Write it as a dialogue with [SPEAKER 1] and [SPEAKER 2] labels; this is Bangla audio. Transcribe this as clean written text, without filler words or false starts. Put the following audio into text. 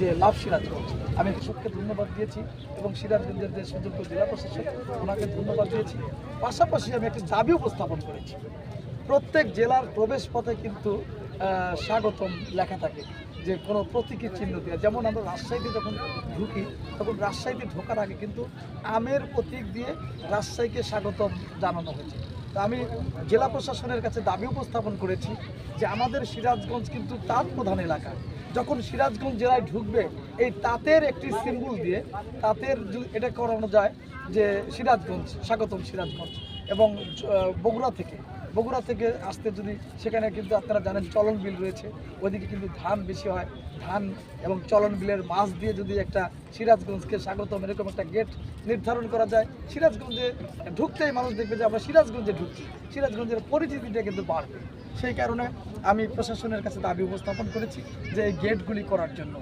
[SPEAKER 1] যে লাভ সিরাজগঞ্জ। আমি সবকে ধন্যবাদ দিয়েছি এবং সিরাজগঞ্জের যে সুযোগ্য জেলা প্রশাসক ওনাকে ধন্যবাদ দিয়েছি। পাশাপাশি আমি একটি দাবি উপস্থাপন করেছি, প্রত্যেক জেলার প্রবেশ পথে কিন্তু স্বাগতম লেখা থাকে, যে কোনো প্রতীকী চিহ্ন দিয়ে। যেমন আমরা রাজশাহীতে যখন ঢুকি তখন রাজশাহীতে ঢোকার আগে কিন্তু আমের প্রতীক দিয়ে রাজশাহীকে স্বাগতম জানানো হয়েছে। তো আমি জেলা প্রশাসনের কাছে দাবি উপস্থাপন করেছি যে আমাদের সিরাজগঞ্জ কিন্তু তাঁত প্রধান এলাকা, যখন সিরাজগঞ্জ জেলায় ঢুকবে এই তাঁতের একটি সিম্বল দিয়ে তাঁতের এটা করানো যায় যে সিরাজগঞ্জ স্বাগতম সিরাজগঞ্জ। এবং বগুড়া থেকে আসতে যদি সেখানে কিন্তু আপনারা জানেন চলন বিল রয়েছে, ওইদিকে কিন্তু ধান বেশি হয়, ধান এবং চলন বিলের মাছ দিয়ে যদি একটা সিরাজগঞ্জকে স্বাগতম এরকম একটা গেট নির্ধারণ করা যায়, সিরাজগঞ্জে ঢুকতেই মানুষ দেখবে যে আমরা সিরাজগঞ্জে ঢুকছি, সিরাজগঞ্জের পরিচিতিটা কিন্তু বাড়বে। সেই কারণে আমি প্রশাসনের কাছে দাবি উপস্থাপন করেছি যে এই গেটগুলি করার জন্য।